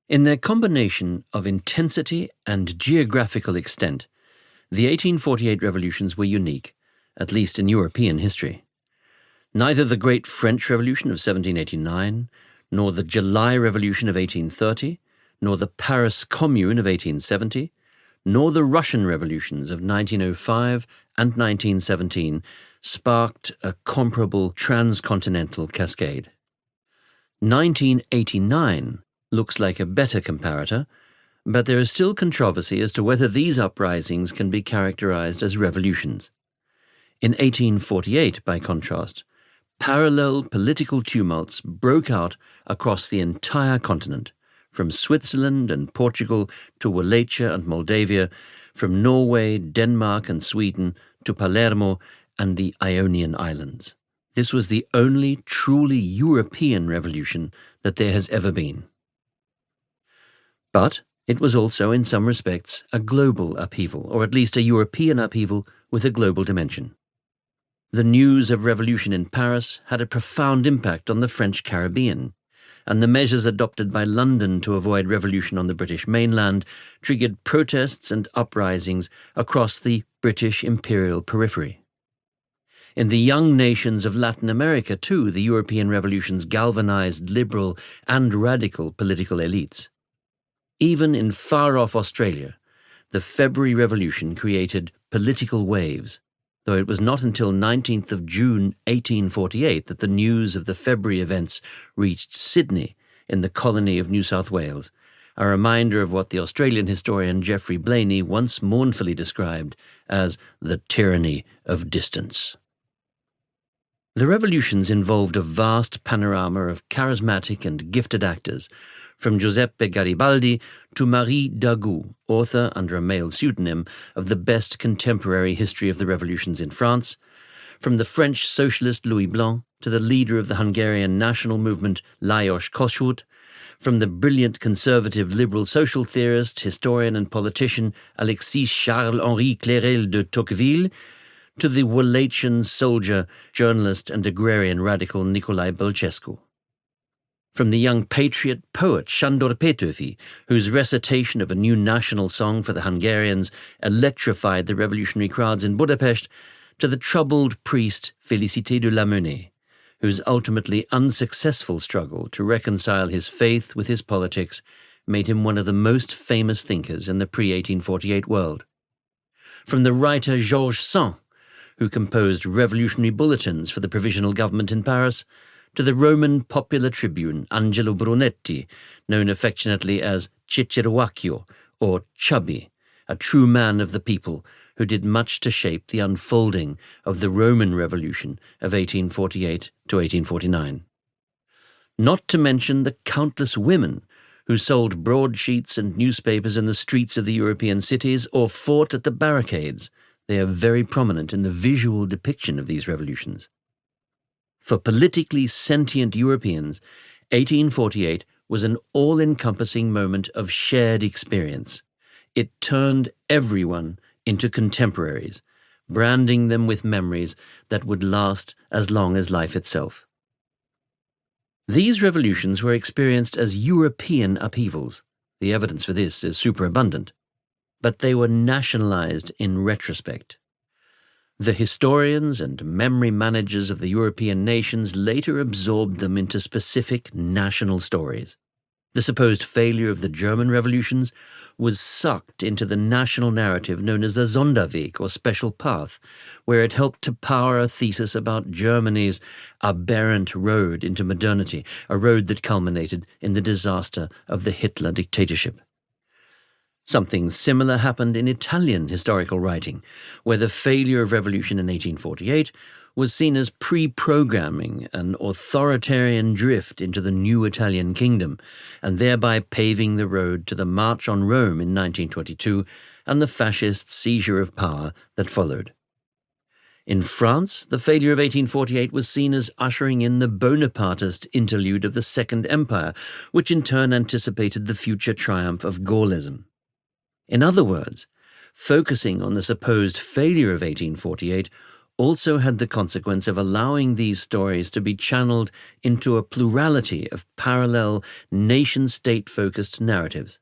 In their combination of intensity and geographical extent, the 1848 revolutions were unique, at least in European history. Neither the Great French Revolution of 1789, nor the July Revolution of 1830, nor the Paris Commune of 1870, nor the Russian revolutions of 1905 and 1917 sparked a comparable transcontinental cascade. 1989 looks like a better comparator, but there is still controversy as to whether these uprisings can be characterized as revolutions. In 1848, by contrast, parallel political tumults broke out across the entire continent, from Switzerland and Portugal to Wallachia and Moldavia, from Norway, Denmark and Sweden to Palermo and the Ionian Islands. This was the only truly European revolution that there has ever been. But it was also, in some respects, a global upheaval, or at least a European upheaval with a global dimension. The news of revolution in Paris had a profound impact on the French Caribbean, and the measures adopted by London to avoid revolution on the British mainland triggered protests and uprisings across the British imperial periphery. In the young nations of Latin America, too, the European revolutions galvanized liberal and radical political elites. Even in far-off Australia, the February Revolution created political waves, though it was not until 19th of June 1848 that the news of the February events reached Sydney in the colony of New South Wales, a reminder of what the Australian historian Geoffrey Blainey once mournfully described as the tyranny of distance. The revolutions involved a vast panorama of charismatic and gifted actors, from Giuseppe Garibaldi to Marie Dagout, author under a male pseudonym of the best contemporary history of the revolutions in France, from the French socialist Louis Blanc to the leader of the Hungarian national movement Lajos Kossuth, from the brilliant conservative liberal social theorist, historian and politician Alexis Charles-Henri Clérel de Tocqueville, to the Wallachian soldier, journalist and agrarian radical Nicolae Bălcescu. From the young patriot poet Sándor Petőfi, whose recitation of a new national song for the Hungarians electrified the revolutionary crowds in Budapest, to the troubled priest Félicité de Lamennais, whose ultimately unsuccessful struggle to reconcile his faith with his politics made him one of the most famous thinkers in the pre-1848 world. From the writer Georges Sand, who composed revolutionary bulletins for the provisional government in Paris, to the Roman popular tribune Angelo Brunetti, known affectionately as Cicciruacchio or Chubby, a true man of the people who did much to shape the unfolding of the Roman Revolution of 1848 to 1849. Not to mention the countless women who sold broadsheets and newspapers in the streets of the European cities or fought at the barricades. They are very prominent in the visual depiction of these revolutions. For politically sentient Europeans, 1848 was an all-encompassing moment of shared experience. It turned everyone into contemporaries, branding them with memories that would last as long as life itself. These revolutions were experienced as European upheavals. The evidence for this is superabundant. But they were nationalized in retrospect. The historians and memory managers of the European nations later absorbed them into specific national stories. The supposed failure of the German revolutions was sucked into the national narrative known as the Sonderweg, or special path, where it helped to power a thesis about Germany's aberrant road into modernity, a road that culminated in the disaster of the Hitler dictatorship. Something similar happened in Italian historical writing, where the failure of revolution in 1848 was seen as pre-programming an authoritarian drift into the new Italian kingdom, and thereby paving the road to the March on Rome in 1922 and the fascist seizure of power that followed. In France, the failure of 1848 was seen as ushering in the Bonapartist interlude of the Second Empire, which in turn anticipated the future triumph of Gaullism. In other words, focusing on the supposed failure of 1848 also had the consequence of allowing these stories to be channeled into a plurality of parallel nation-state-focused narratives.